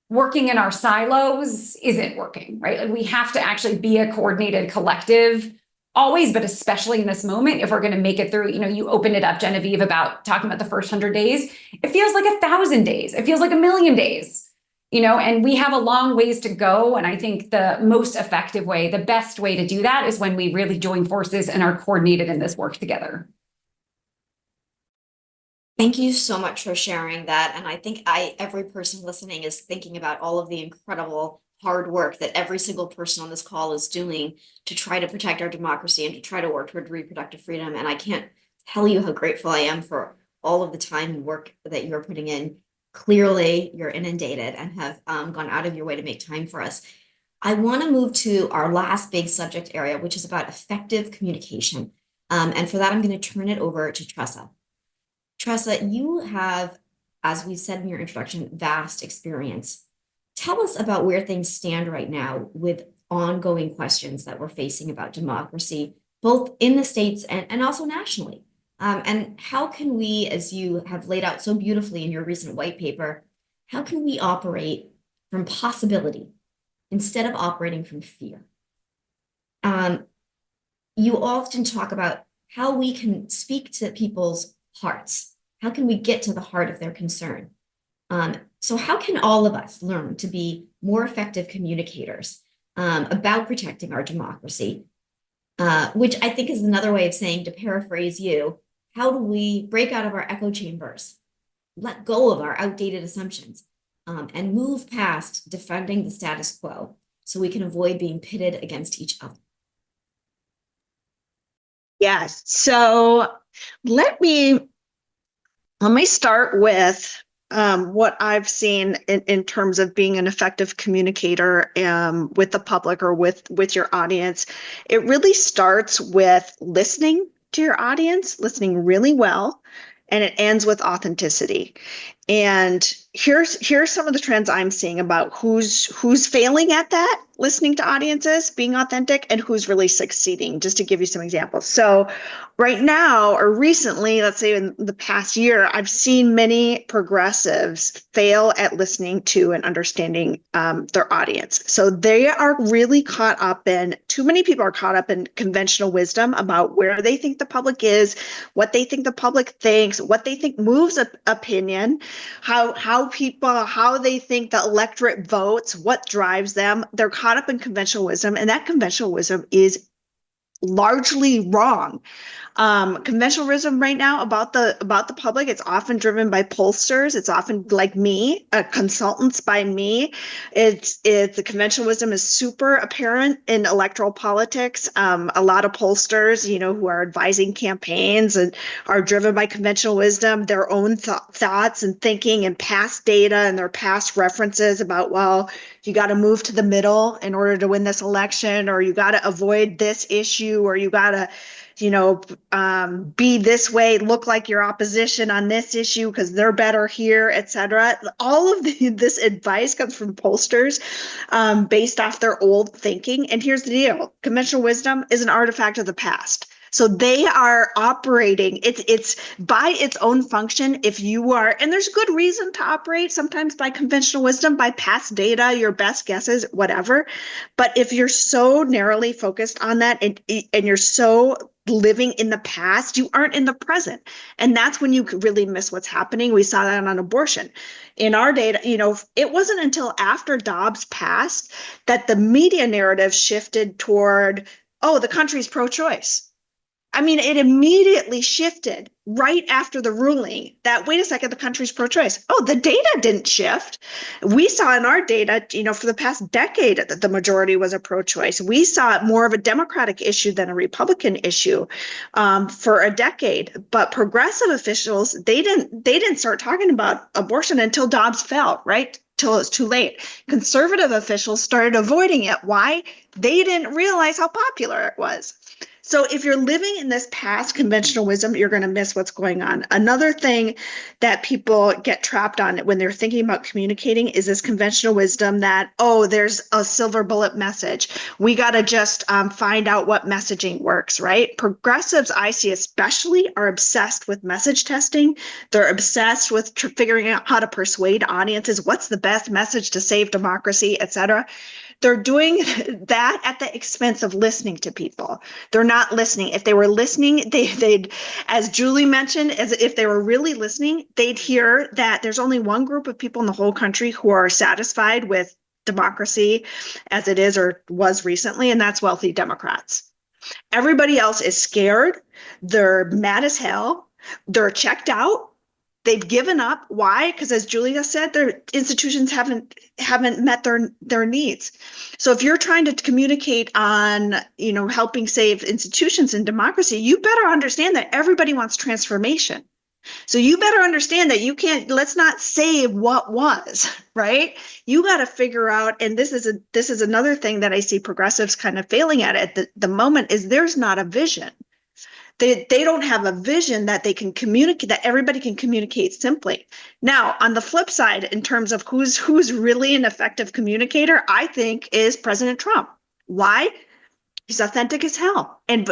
working in our silos isn't working, right? Like we have to actually be a coordinated collective always, but especially in this moment, if we're going to make it through, you opened it up, Genevieve, about talking about the first 100 days. It feels like 1,000 days. It feels like 1,000,000 days, and we have a long ways to go. And I think the most effective way, the best way to do that is when we really join forces and are coordinated in this work together. Thank you so much for sharing that. And I think every person listening is thinking about all of the incredible hard work that every single person on this call is doing to try to protect our democracy and to try to work toward reproductive freedom. And I can't tell you how grateful I am for all of the time and work that you're putting in. Clearly, you're inundated and have gone out of your way to make time for us. I want to move to our last big subject area, which is about effective communication. And for that, I'm going to turn it over to Tressa. Tressa, you have, as we said in your introduction, vast experience. Tell us about where things stand right now with ongoing questions that we're facing about democracy, both in the states and also nationally. And how can we, as you have laid out so beautifully in your recent white paper, how can we operate from possibility instead of operating from fear? You often talk about how we can speak to people's hearts. How can we get to the heart of their concern? So how can all of us learn to be more effective communicators about protecting our democracy? Which I think is another way of saying, to paraphrase you, how do we break out of our echo chambers, let go of our outdated assumptions, and move past defending the status quo so we can avoid being pitted against each other? Yes. So let me start with what I've seen in terms of being an effective communicator with the public or with your audience. It really starts with listening to your audience, listening really well, and it ends with authenticity. And here's some of the trends I'm seeing about who's failing at that, listening to audiences, being authentic, and who's really succeeding, just to give you some examples. So right now, or recently, let's say in the past year, I've seen many progressives fail at listening to and understanding their audience. So they are really caught up in, too many people are caught up in conventional wisdom about where they think the public is, what they think the public thinks, what they think moves opinion, how they think the electorate votes, what drives them. They're caught up in conventional wisdom, and that conventional wisdom is largely wrong. Conventional wisdom right now about the public, it's often driven by pollsters. It's often like me, consultants by me. It's the conventional wisdom is super apparent in electoral politics. A lot of pollsters, who are advising campaigns and are driven by conventional wisdom, their own thoughts and thinking and past data and their past references about, well, you got to move to the middle in order to win this election, or you got to avoid this issue, or you got to be this way, look like your opposition on this issue because they're better here, etc. All of this advice comes from pollsters based off their old thinking. And here's the deal. Conventional wisdom is an artifact of the past. So they are operating, it's by its own function. If you are, and there's good reason to operate sometimes by conventional wisdom, by past data, your best guesses, whatever. But if you're so narrowly focused on that and you're so living in the past, you aren't in the present. And that's when you could really miss what's happening. We saw that on abortion. In our data, it wasn't until after Dobbs passed that the media narrative shifted toward, oh, the country's pro-choice. I mean, it immediately shifted right after the ruling that, wait a second, the country's pro-choice. Oh, the data didn't shift. We saw in our data, for the past decade that the majority was a pro-choice. We saw it more of a Democratic issue than a Republican issue for a decade. But progressive officials, they didn't start talking about abortion until Dobbs fell, right? Till it was too late. Conservative officials started avoiding it. Why? They didn't realize how popular it was. So if you're living in this past conventional wisdom, you're going to miss what's going on. Another thing that people get trapped on when they're thinking about communicating is this conventional wisdom that, oh, there's a silver bullet message. We got to just find out what messaging works, right? Progressives, I see especially, are obsessed with message testing. They're obsessed with figuring out how to persuade audiences. What's the best message to save democracy, et cetera. They're doing that at the expense of listening to people. They're not listening. If they were listening, they'd, as Julie mentioned, as if they were really listening, they'd hear that there's only one group of people in the whole country who are satisfied with democracy as it is or was recently, and that's wealthy Democrats. Everybody else is scared. They're mad as hell. They're checked out. They've given up. Why? Because as Julia said, their institutions haven't met their needs. So if you're trying to communicate on, helping save institutions and democracy, you better understand that everybody wants transformation. So you better understand that let's not save what was, right? You got to figure out, and this is another thing that I see progressives kind of failing at the moment, is there's not a vision. They don't have a vision that they can communicate, that everybody can communicate simply. Now, on the flip side, in terms of who's really an effective communicator, I think is President Trump. Why? He's authentic as hell, and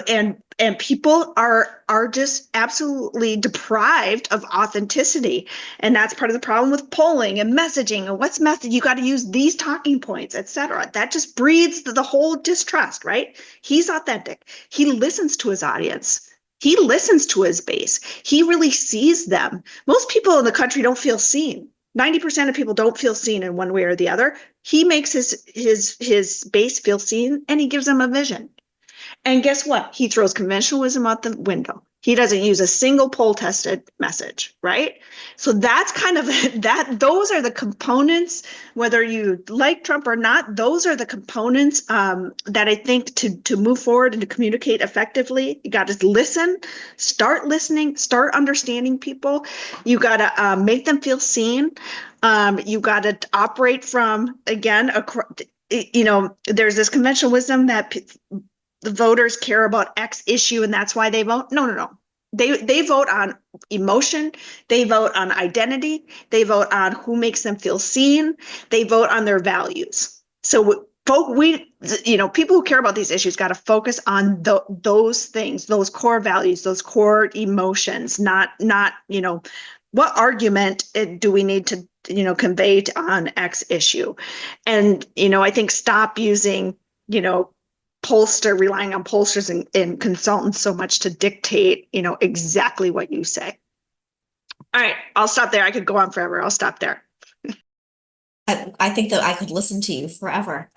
people are just absolutely deprived of authenticity, and that's part of the problem with polling and messaging. And what's message? You got to use these talking points, etc. That just breeds the whole distrust, right? He's authentic. He listens to his audience. He listens to his base. He really sees them. Most people in the country don't feel seen. 90% of people don't feel seen in one way or the other. He makes his base feel seen, and he gives them a vision. And guess what? He throws conventional wisdom out the window. He doesn't use a single poll tested message, right? So that's kind of that. Those are the components, whether you like Trump or not, those are the components that I think to move forward and to communicate effectively, you got to listen, start listening, start understanding people. You got to make them feel seen. You got to operate from, again, there's this conventional wisdom that the voters care about X issue and that's why they vote. No. They vote on emotion. They vote on identity. They vote on who makes them feel seen. They vote on their values. So people who care about these issues got to focus on those things, those core values, those core emotions, not what argument do we need to convey on X issue. And I think stop using relying on pollsters and consultants so much to dictate, exactly what you say. All right, I'll stop there. I could go on forever. I'll stop there. I think that I could listen to you forever,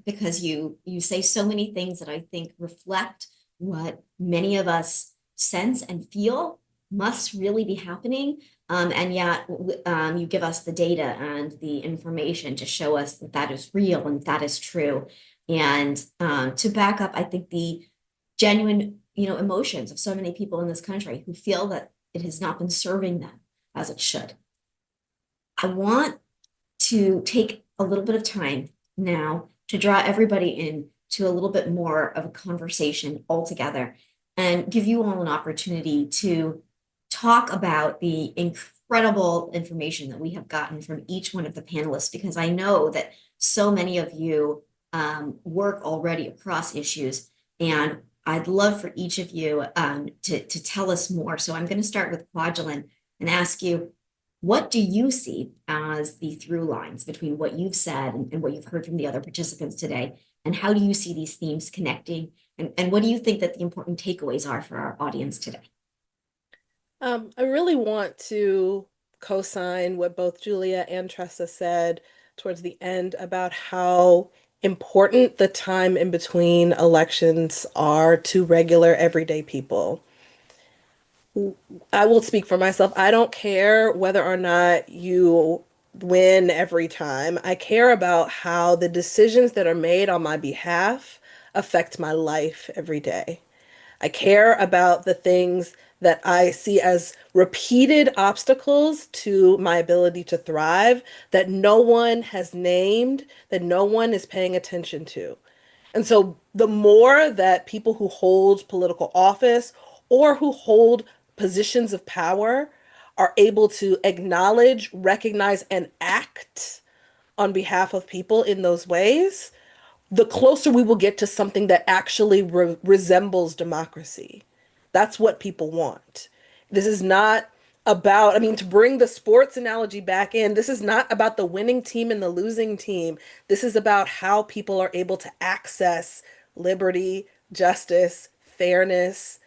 because you say so many things that I think reflect what many of us sense and feel must really be happening. And yet you give us the data and the information to show us that is real and that is true. And to back up, I think the genuine, emotions of so many people in this country who feel that it has not been serving them as it should. I want to take a little bit of time now to draw everybody in to a little bit more of a conversation altogether and give you all an opportunity to talk about the incredible information that we have gotten from each one of the panelists, because I know that so many of you work already across issues, and I'd love for each of you to tell us more. So I'm going to start with Kwajalein and ask you, what do you see as the through lines between what you've said and what you've heard from the other participants today? And how do you see these themes connecting? And what do you think that the important takeaways are for our audience today? I really want to co-sign what both Julia and Tressa said towards the end about how important the time in between elections are to regular everyday people. I will speak for myself. I don't care whether or not you win every time. I care about how the decisions that are made on my behalf affect my life every day. I care about the things that I see as repeated obstacles to my ability to thrive that no one has named, that no one is paying attention to. And so the more that people who hold political office or who hold positions of power are able to acknowledge, recognize, and act on behalf of people in those ways, the closer we will get to something that actually resembles democracy. That's what people want. This is not about, I mean, to bring the sports analogy back in, this is not about the winning team and the losing team. This is about how people are able to access liberty, justice, fairness,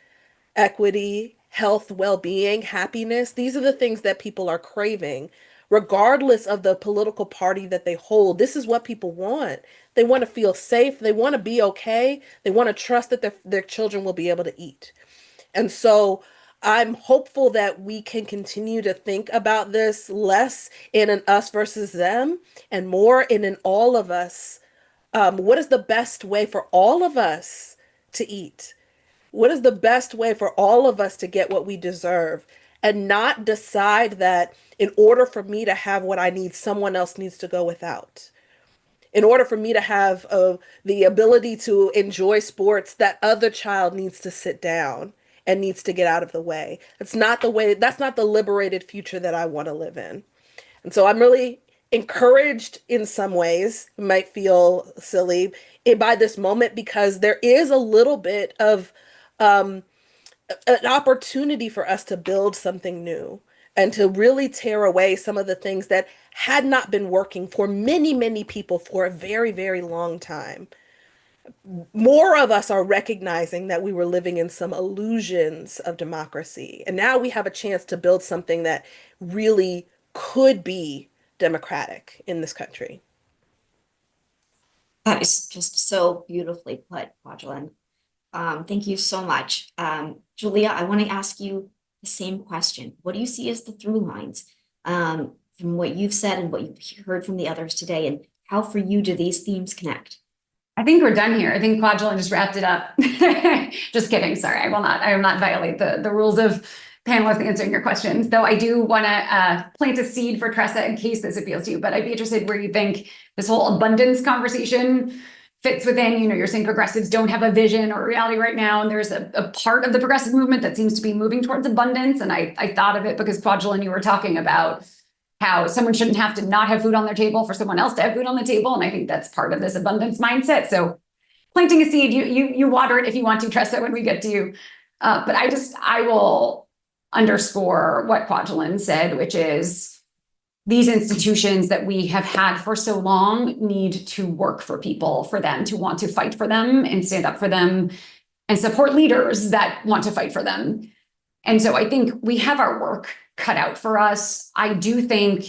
equity, health, well-being, happiness. These are the things that people are craving, regardless of the political party that they hold. This is what people want. They want to feel safe. They want to be okay. They want to trust that their children will be able to eat. And so I'm hopeful that we can continue to think about this less in an us versus them and more in an all of us. What is the best way for all of us to eat? What is the best way for all of us to get what we deserve? And not decide that in order for me to have what I need, someone else needs to go without. In order for me to have the ability to enjoy sports, that other child needs to sit down and needs to get out of the way. That's not the liberated future that I want to live in. And so I'm really encouraged in some ways, it might feel silly, by this moment, because there is a little bit of an opportunity for us to build something new and to really tear away some of the things that had not been working for many, many people for a very, very long time. More of us are recognizing that we were living in some illusions of democracy. And now we have a chance to build something that really could be democratic in this country. That is just so beautifully put, Kwajalein. Thank you so much. Julia, I want to ask you the same question. What do you see as the through lines from what you've said and what you've heard from the others today, and how for you do these themes connect? I think we're done here. I think Kwajalein just wrapped it up. Just kidding. Sorry, I will not violate the rules of panelists answering your questions, though I do want to plant a seed for Tressa in case this appeals to you, but I'd be interested where you think this whole abundance conversation fits within. You're saying progressives don't have a vision or reality right now, and there's a part of the progressive movement that seems to be moving towards abundance, and I thought of it because, Kwajalein, you were talking about how someone shouldn't have to not have food on their table for someone else to have food on the table, and I think that's part of this abundance mindset. So planting a seed, you water it if you want to, Tressa, when we get to you. But I will underscore what Kwajalein said, which is these institutions that we have had for so long need to work for people, for them to want to fight for them and stand up for them and support leaders that want to fight for them. And so I think we have our work cut out for us. I do think,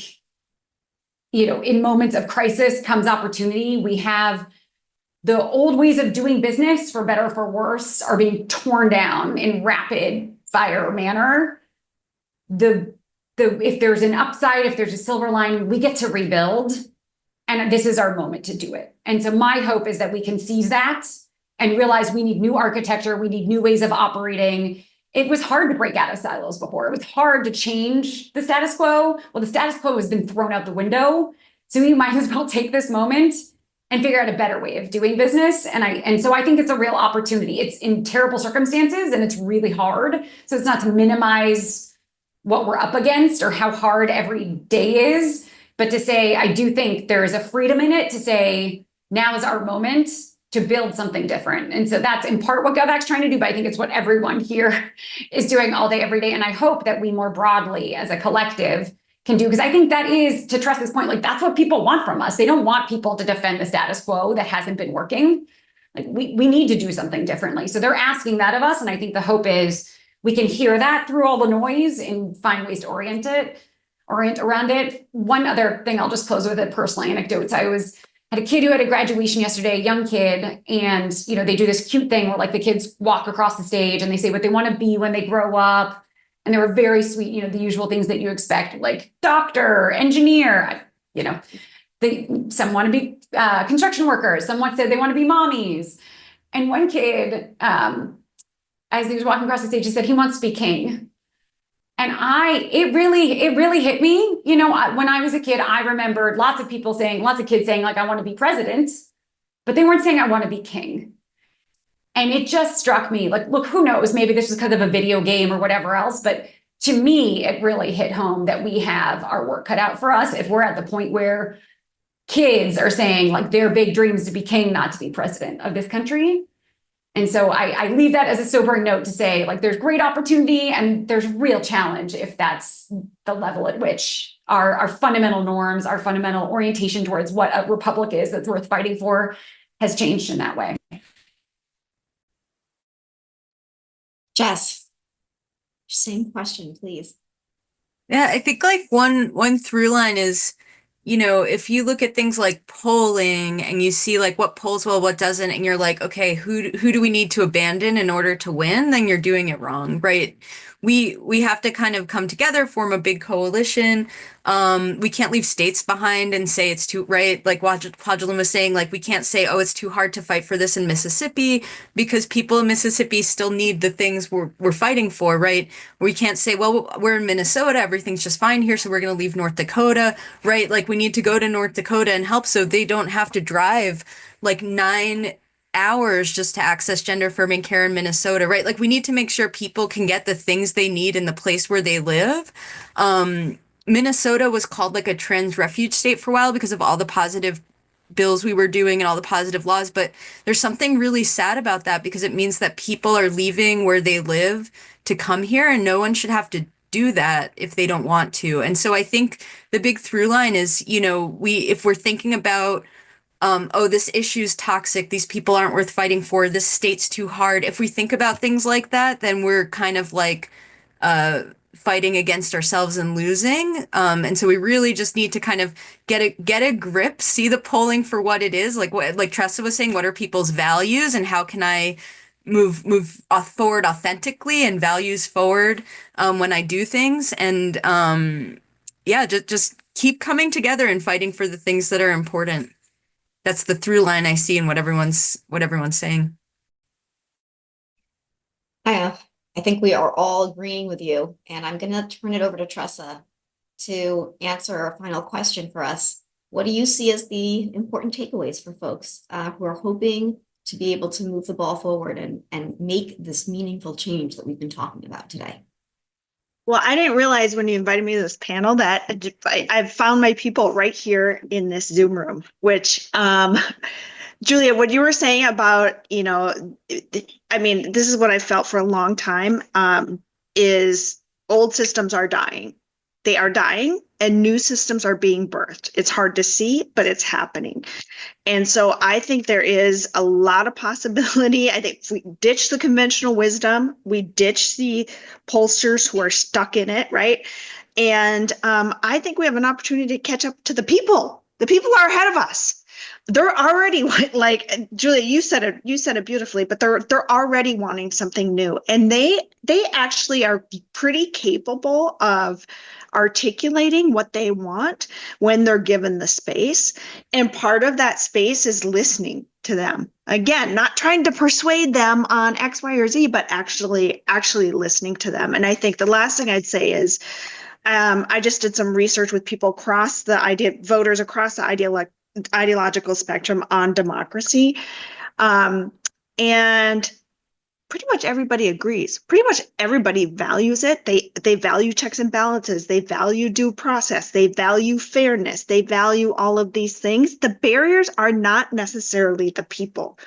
in moments of crisis comes opportunity. We have the old ways of doing business, for better or for worse, are being torn down in rapid fire manner. If there's an upside, if there's a silver lining, we get to rebuild. And this is our moment to do it. And so my hope is that we can seize that and realize we need new architecture. We need new ways of operating. It was hard to break out of silos before. It was hard to change the status quo. Well, the status quo has been thrown out the window. So we might as well take this moment and figure out a better way of doing business. And so I think it's a real opportunity. It's in terrible circumstances and it's really hard. So it's not to minimize what we're up against or how hard every day is, but to say, I do think there is a freedom in it to say, now is our moment to build something different. And so that's in part what GovAct's trying to do, but I think it's what everyone here is doing all day, every day. And I hope that we more broadly as a collective can do, because I think that is, to Tressa's point, like that's what people want from us. They don't want people to defend the status quo that hasn't been working. Like we need to do something differently. So they're asking that of us. And I think the hope is we can hear that through all the noise and find ways to orient around it. One other thing, I'll just close with a personal anecdote. I had a kid who had a graduation yesterday, a young kid, and they do this cute thing where like the kids walk across the stage and they say what they want to be when they grow up. And they were very sweet, the usual things that you expect, like doctor, engineer, some want to be construction workers. Some said they want to be mommies. And one kid, as he was walking across the stage, he said he wants to be king. And it really hit me. When I was a kid, I remembered lots of kids saying, like, I want to be president, but they weren't saying I want to be king. And it just struck me, like, look, who knows? Maybe this is because of a video game or whatever else. But to me, it really hit home that we have our work cut out for us if we're at the point where kids are saying, like, their big dreams to be king, not to be president of this country. And so I leave that as a sobering note to say, like, there's great opportunity and there's real challenge if that's the level at which our fundamental norms, our fundamental orientation towards what a republic is that's worth fighting for has changed in that way. Jess, same question, please. Yeah, I think like one through line is, if you look at things like polling and you see like what polls well, what doesn't, and you're like, okay, who do we need to abandon in order to win? Then you're doing it wrong, right? We have to kind of come together, form a big coalition. We can't leave states behind and say it's too, right? Like Kwajalein was saying, like we can't say, oh, it's too hard to fight for this in Mississippi because people in Mississippi still need the things we're fighting for, right? We can't say, well, we're in Minnesota, everything's just fine here, so we're going to leave North Dakota, right? Like we need to go to North Dakota and help so they don't have to drive like 9 hours just to access gender affirming care in Minnesota, right? Like we need to make sure people can get the things they need in the place where they live. Minnesota was called like a trans refuge state for a while because of all the positive bills we were doing and all the positive laws, but there's something really sad about that because it means that people are leaving where they live to come here, and no one should have to do that if they don't want to. And so I think the big through line is, if we're thinking about oh, this issue's toxic, these people aren't worth fighting for, this state's too hard. If we think about things like that, then we're kind of like fighting against ourselves and losing. And so we really just need to kind of get a grip, see the polling for what it is. Like Tressa was saying, what are people's values and how can I move forward authentically and values forward when I do things. And just keep coming together and fighting for the things that are important. That's the through line I see in what everyone's saying. I think we are all agreeing with you, and I'm going to turn it over to Tressa to answer our final question for us. What do you see as the important takeaways for folks who are hoping to be able to move the ball forward and make this meaningful change that we've been talking about today? Well, I didn't realize when you invited me to this panel that I've found my people right here in this Zoom room, which, Julia, what you were saying about, I mean, this is what I felt for a long time, is old systems are dying. They are dying and new systems are being birthed. It's hard to see, but it's happening. And so I think there is a lot of possibility. I think if we ditch the conventional wisdom, we ditch the pollsters who are stuck in it, right? And I think we have an opportunity to catch up to the people. The people are ahead of us. They're already like Julia, you said it beautifully, but they're already wanting something new, and they actually are pretty capable of articulating what they want when they're given the space. And part of that space is listening to them. Again, not trying to persuade them on X, Y, or Z, but actually listening to them. And I think the last thing I'd say is I just did some research with people across the voters across the ideological spectrum on democracy. And pretty much everybody agrees. Pretty much everybody values it. They value checks and balances. They value due process. They value fairness. They value all of these things. The barriers are not necessarily the people,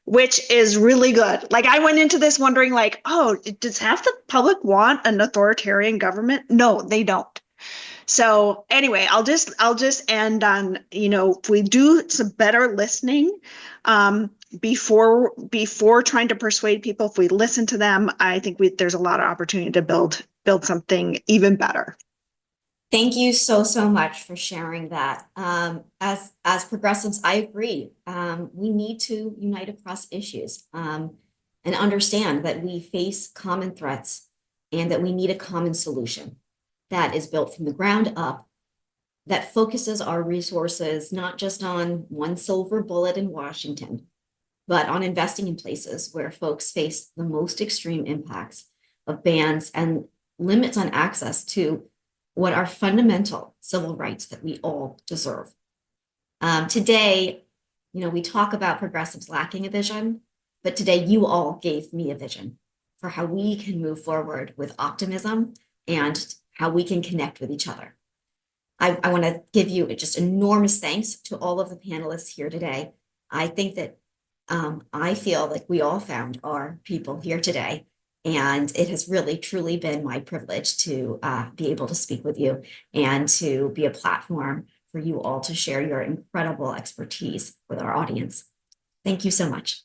which is really good. Like I went into this wondering like, oh, does half the public want an authoritarian government? No, they don't. So anyway, I'll just end on, if we do some better listening, before trying to persuade people, if we listen to them, I think there's a lot of opportunity to build something even better. Thank you so much for sharing that. As progressives, I agree. We need to unite across issues and understand that we face common threats and that we need a common solution that is built from the ground up, that focuses our resources not just on one silver bullet in Washington, but on investing in places where folks face the most extreme impacts of bans and limits on access to what are fundamental civil rights that we all deserve. Today, we talk about progressives lacking a vision, but today you all gave me a vision for how we can move forward with optimism and how we can connect with each other. I want to give you just enormous thanks to all of the panelists here today. I think that I feel like we all found our people here today. And it has really, truly been my privilege to be able to speak with you and to be a platform for you all to share your incredible expertise with our audience. Thank you so much.